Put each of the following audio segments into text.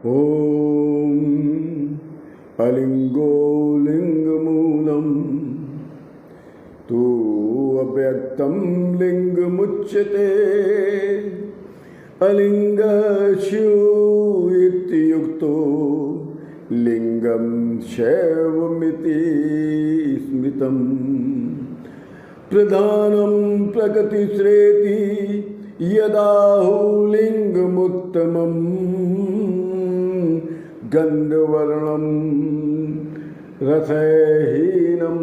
ॐ अलिंगो लिंगमूलं तु अव्यक्तं लिंगमुच्यते अलिंगशिव इत्युक्तो लिंगं शैवमिति स्मृतं प्रधानं प्रकृतिश्रेति यदाहुलिंगमुत्तमं गंधवर्णं रसहीनं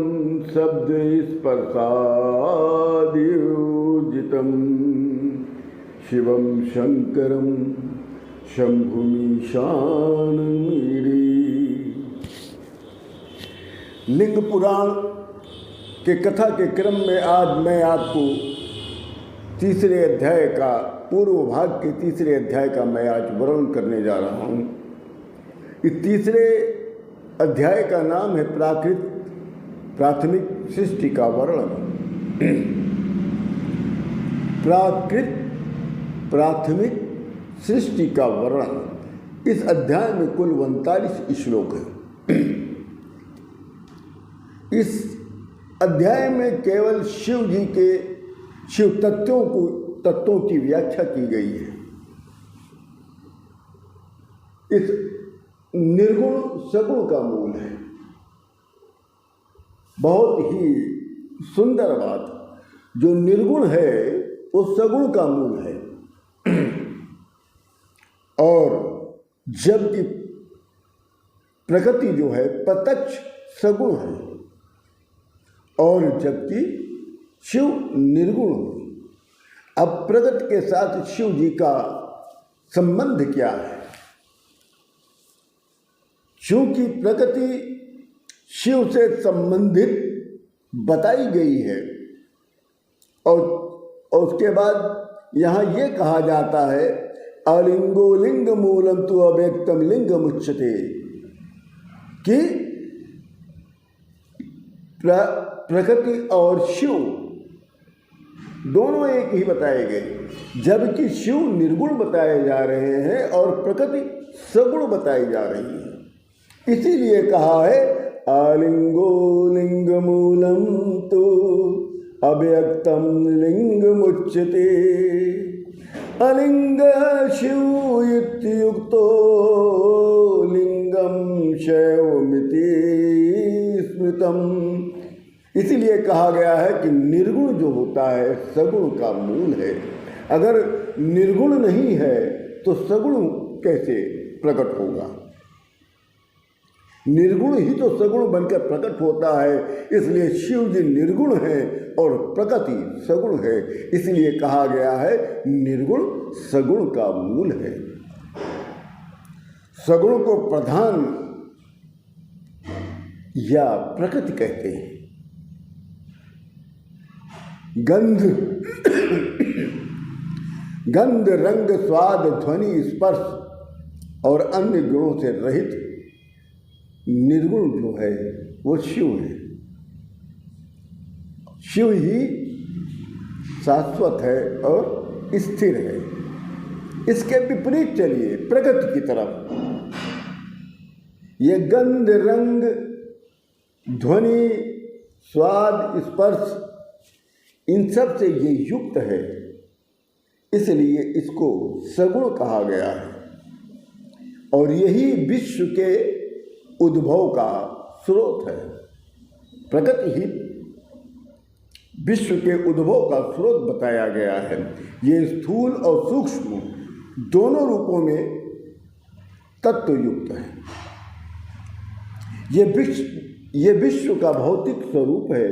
शब्दस्पर्शादियोजितं शिवं शंकरं शंभुमीशानमीरी। लिंग पुराण के कथा के क्रम में आज मैं आपको तीसरे अध्याय का पूर्व भाग के तीसरे अध्याय का मैं आज वर्णन करने जा रहा हूँ। इस तीसरे अध्याय का नाम है प्राथमिक सृष्टि का वर्णन। प्राथमिक सृष्टि का वर्णन। इस अध्याय में कुल 39 श्लोक हैं। इस अध्याय में केवल शिव जी के शिव तत्वों की व्याख्या की गई है। इस निर्गुण सगुण का मूल है। बहुत ही सुंदर बात, जो निर्गुण है वो सगुण का मूल है, और जबकि प्रकृति जो है प्रत्यक्ष सगुण है, और जबकि शिव निर्गुण। अब प्रकृति के साथ शिव जी का संबंध क्या है? क्योंकि प्रकृति शिव से संबंधित बताई गई है, और उसके बाद यहाँ ये कहा जाता है अलिंगो लिंग मूलम तु अव्यक्तम लिंगम उच्यते, कि प्रकृति और शिव दोनों एक ही बताए गए, जबकि शिव निर्गुण बताए जा रहे हैं और प्रकृति सगुण बताई जा रही है। इसीलिए कहा है आलिंगो लिंग मूलम तो अव्यक्तम लिंगमुच्यते अलिंग शिव इत्युक्तो लिंगम शैवमिति स्मृतम। इसीलिए कहा गया है कि निर्गुण जो होता है सगुण का मूल है। अगर निर्गुण नहीं है तो सगुण कैसे प्रकट होगा? निर्गुण ही तो सगुण बनकर प्रकट होता है। इसलिए शिव जी निर्गुण है और प्रकृति सगुण है। इसलिए कहा गया है निर्गुण सगुण का मूल है। सगुण को प्रधान या प्रकृति कहते हैं। गंध रंग स्वाद ध्वनि स्पर्श और अन्य गुणों से रहित निर्गुण जो है वो शिव है। शिव ही शाश्वत है और स्थिर है। इसके विपरीत चलिए प्रकृति की तरफ। ये गंध रंग ध्वनि स्वाद स्पर्श इन सब से ये युक्त है, इसलिए इसको सगुण कहा गया है। और यही विश्व के उद्भव का स्रोत है। प्रकृति ही विश्व के उद्भव का स्रोत बताया गया है। ये स्थूल और सूक्ष्म दोनों रूपों में तत्व युक्त है। ये विश्व का भौतिक स्वरूप है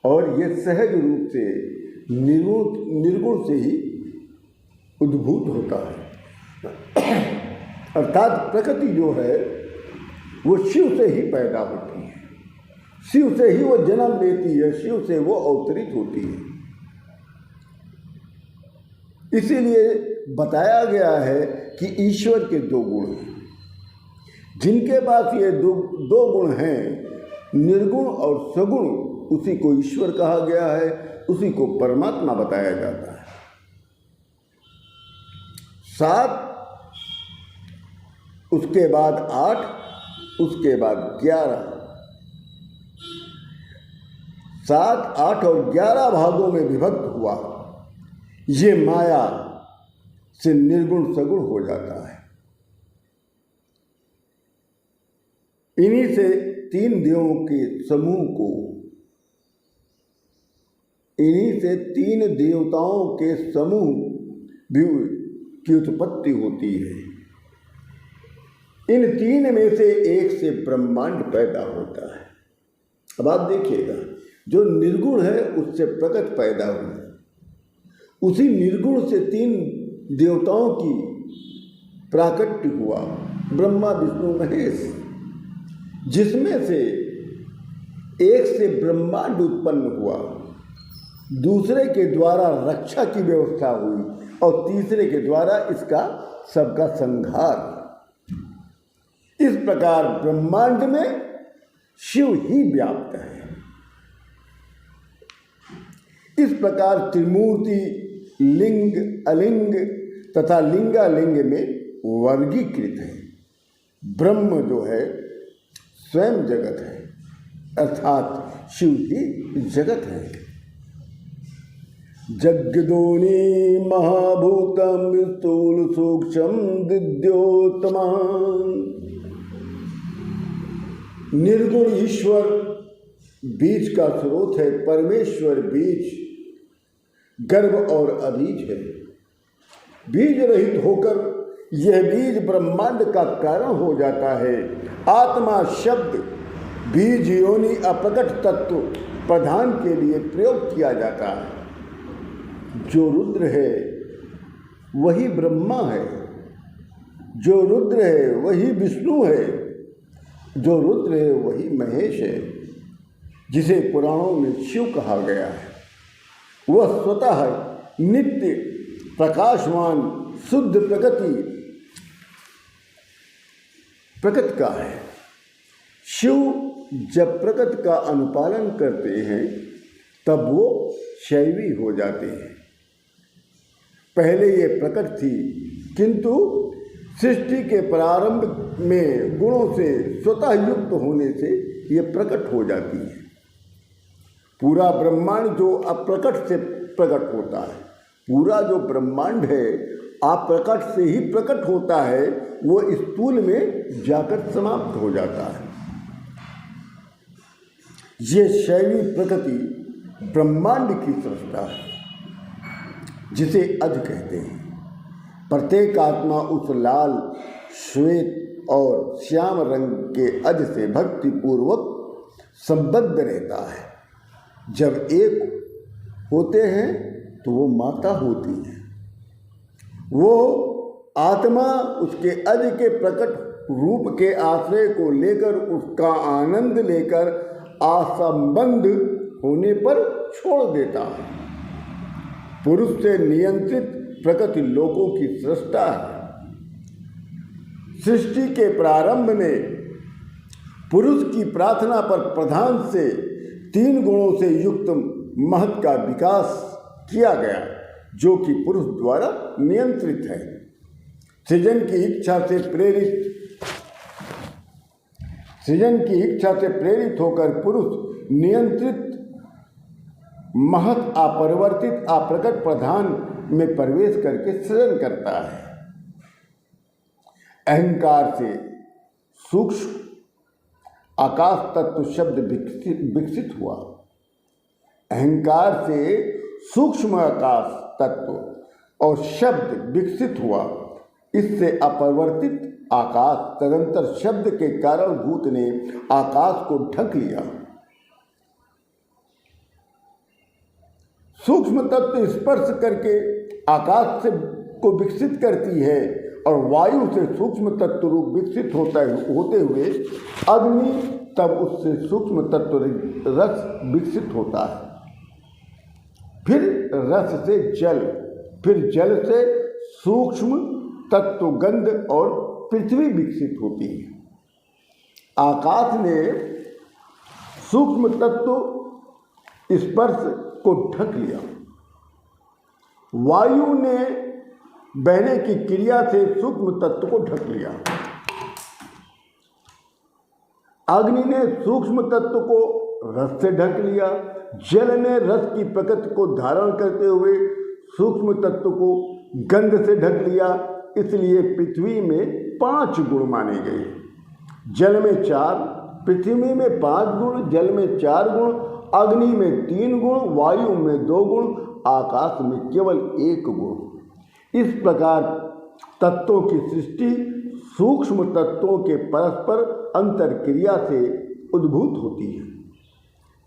और ये सहज रूप से निर्गुण से ही उद्भूत होता है। अर्थात प्रकृति जो है वो शिव से ही पैदा होती है, शिव से ही वो जन्म लेती है, शिव से वो अवतरित होती है। इसीलिए बताया गया है कि ईश्वर के दो गुण हैं। जिनके पास ये दो गुण हैं, निर्गुण और सगुण, उसी को ईश्वर कहा गया है, उसी को परमात्मा बताया जाता है। 7 उसके बाद 8, उसके बाद 11, 7, 8 और 11 भागों में विभक्त हुआ। ये माया से निर्गुण सगुण हो जाता है। इन्हीं से 3 देवों के समूह को, इन्हीं से 3 देवताओं के समूह भी की उत्पत्ति होती है। इन 3 में से एक से ब्रह्मांड पैदा होता है। अब आप देखिएगा, जो निर्गुण है उससे प्रकट पैदा हुआ, उसी निर्गुण से 3 देवताओं की प्राकट्य हुआ, ब्रह्मा विष्णु महेश, जिसमें से एक से ब्रह्मांड उत्पन्न हुआ, दूसरे के द्वारा रक्षा की व्यवस्था हुई और तीसरे के द्वारा इसका सबका संहार। इस प्रकार ब्रह्मांड में शिव ही व्याप्त है। इस प्रकार त्रिमूर्ति लिंग, अलिंग तथा लिंगालिंग में वर्गीकृत है। ब्रह्म जो है स्वयं जगत है, अर्थात शिव ही जगत है। जगदोनि महाभूतम स्थूल सूक्ष्म दिद्योत्तमा। निर्गुण ईश्वर बीज का स्रोत है, परमेश्वर बीज, गर्भ और अबीज है। बीज रहित होकर यह बीज ब्रह्मांड का कारण हो जाता है। आत्मा शब्द बीज योनि अप्रकट तत्व प्रधान के लिए प्रयोग किया जाता है। जो रुद्र है वही ब्रह्मा है, जो रुद्र है वही विष्णु है, जो रुद्र है वही महेश है, जिसे पुराणों में शिव कहा गया है। वह स्वतः नित्य प्रकाशमान शुद्ध प्रकृति का है। शिव जब प्रकृति का अनुपालन करते हैं तब वो शैवी हो जाते हैं। पहले ये प्रकृति थी, किंतु सृष्टि के प्रारंभ में गुणों से स्वतः युक्त होने से ये प्रकट हो जाती है। पूरा ब्रह्मांड जो अप्रकट से प्रकट होता है, पूरा जो ब्रह्मांड है अप्रकट से ही प्रकट होता है, वो स्थूल में जाकर समाप्त हो जाता है। ये शैवी प्रकृति ब्रह्मांड की सृष्टा है, जिसे अज कहते हैं। प्रत्येक आत्मा उस लाल, श्वेत और श्याम रंग के अज से भक्ति पूर्वक संबद्ध रहता है। जब एक होते हैं तो वो माता होती है। वो आत्मा उसके अज के प्रकट रूप के आश्रय को लेकर, उसका आनंद लेकर असंबंध होने पर छोड़ देता है। पुरुष से नियंत्रित प्रकृति लोकों की सृष्टा है। सृष्टि के प्रारंभ में पुरुष की प्रार्थना पर प्रधान से 3 गुणों से युक्त महत का विकास किया गया, जो कि पुरुष द्वारा नियंत्रित है। सृजन की इच्छा से प्रेरित होकर पुरुष नियंत्रित महत अपरिवर्तित अप्रकट प्रधान में प्रवेश करके सृजन करता है। अहंकार से सूक्ष्म आकाश तत्व शब्द विकसित हुआ। अहंकार से सूक्ष्म आकाश तत्व और शब्द विकसित हुआ। इससे अपरिवर्तित आकाश तदंतर शब्द के कारणभूत ने आकाश को ढक लिया। सूक्ष्म तत्व स्पर्श करके आकाश से को विकसित करती है और वायु से सूक्ष्म तत्व रूप विकसित होते हुए अग्नि तब उससे सूक्ष्म तत्व रस विकसित होता है। फिर रस से जल, फिर जल से सूक्ष्म तत्व गंध और पृथ्वी विकसित होती है। आकाश ने सूक्ष्म तत्व स्पर्श को ढक लिया। वायु ने बहने की क्रिया से सूक्ष्म तत्व को ढक लिया। अग्नि ने सूक्ष्म तत्व को रस से ढक लिया, जल ने रस की प्रकृति को धारण करते हुए सूक्ष्म तत्व को गंध से ढक लिया। इसलिए पृथ्वी में 5 गुण माने गए। जल में 4, पृथ्वी में 5 गुण, जल में 4 गुण, अग्नि में 3 गुण, वायु में 2 गुण, आकाश में केवल 1 गुण। इस प्रकार तत्वों की सृष्टि सूक्ष्म तत्वों के परस्पर अंतर क्रिया से उद्भूत होती है।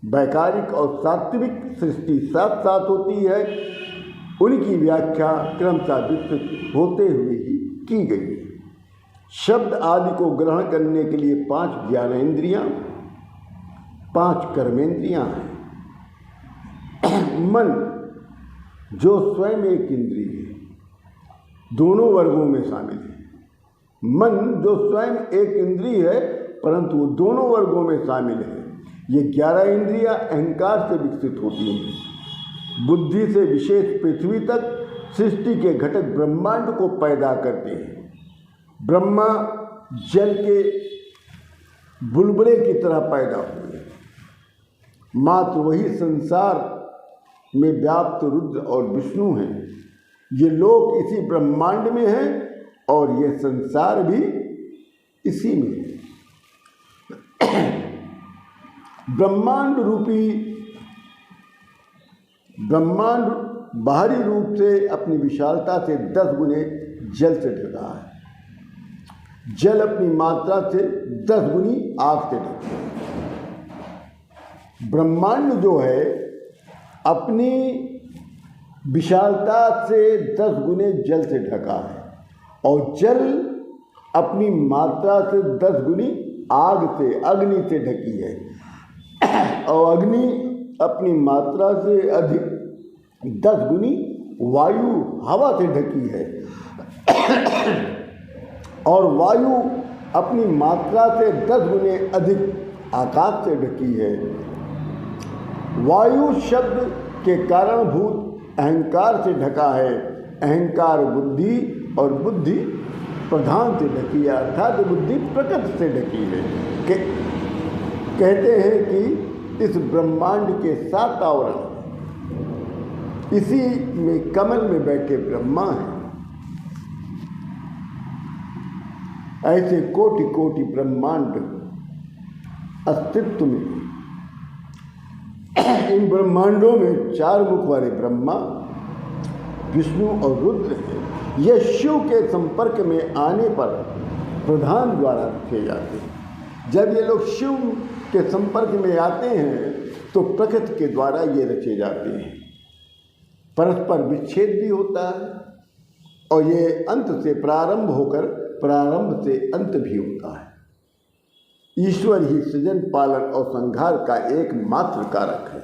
वैकारिक और सात्विक सृष्टि साथ साथ होती है। उनकी व्याख्या क्रमशः विस्तृत होते हुए ही की गई है। शब्द आदि को ग्रहण करने के लिए 5 ज्ञानेंद्रियां, 5 कर्मेंद्रियां हैं। मन जो स्वयं एक इंद्रिय है, दोनों वर्गों में शामिल है। मन जो स्वयं एक इंद्रिय है परंतु वो दोनों वर्गों में शामिल है। ये 11 इंद्रियां अहंकार से विकसित होती हैं। बुद्धि से विशेष पृथ्वी तक सृष्टि के घटक ब्रह्मांड को पैदा करते हैं। ब्रह्मा जल के बुलबुले की तरह पैदा हुए। मात्र वही संसार में व्याप्त रुद्र और विष्णु हैं। ये लोग इसी ब्रह्मांड में हैं और ये संसार भी इसी में है। ब्रह्मांड बाहरी रूप से अपनी विशालता से 10 गुने जल से ढका है। जल अपनी मात्रा से 10 गुनी आग से ढका है। ब्रह्मांड जो है अपनी विशालता से 10 गुने जल से ढका है और जल अपनी मात्रा से 10 गुनी आग से, अग्नि से ढकी है और अग्नि अपनी मात्रा से अधिक 10 गुनी वायु, हवा से ढकी है और वायु अपनी मात्रा से 10 गुने अधिक आकाश से ढकी है। वायु शब्द के कारणभूत अहंकार से ढका है। अहंकार बुद्धि और बुद्धि प्रधान से ढकी है, अर्थात बुद्धि प्रकृति से ढकी है। कहते हैं कि इस ब्रह्मांड के 7 आवरण, इसी में कमल में बैठे ब्रह्मा हैं। ऐसे कोटि कोटि ब्रह्मांड अस्तित्व में। इन ब्रह्मांडों में 4 मुख वाले ब्रह्मा, विष्णु और रुद्र हैं। ये शिव के संपर्क में आने पर प्रधान द्वारा रखे जाते हैं। जब ये लोग शिव के संपर्क में आते हैं तो प्रकृति के द्वारा ये रचे जाते हैं। परस्पर विच्छेद भी होता है और ये अंत से प्रारंभ होकर प्रारंभ से अंत भी होता है। ईश्वर ही सृजन, पालन और संहार का एकमात्र कारक है।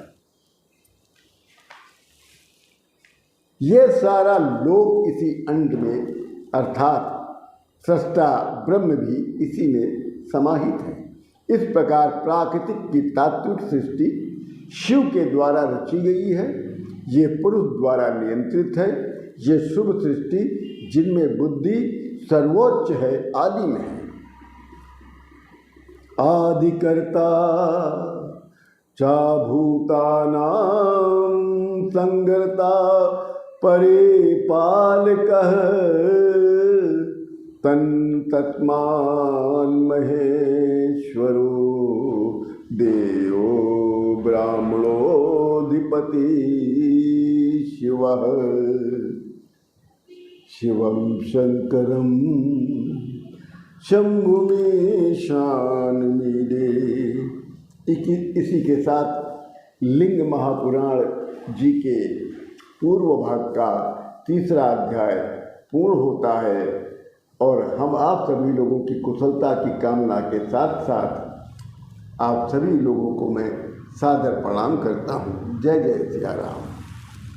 ये सारा लोक इसी अंड में अर्थात सृष्टा ब्रह्म भी इसी में समाहित है। इस प्रकार प्राकृतिक की तात्विक सृष्टि शिव के द्वारा रची गई है। ये पुरुष द्वारा नियंत्रित है। ये शुभ सृष्टि जिनमें बुद्धि सर्वोच्च है, आदि में है। आदिकर्ता चा भूतानां संगर्ता परिपालकः तन्मान् महेश्वरो देवो ब्राह्मणोऽधिपति शिवः शिवं शंकरं शंभुमीशानमीडे। इसी के साथ लिंग महापुराण जी के पूर्व भाग का 3रा अध्याय पूर्ण होता है और हम आप सभी लोगों की कुशलता की कामना के साथ साथ आप सभी लोगों को मैं सादर प्रणाम करता हूँ। जय जय सिया राम।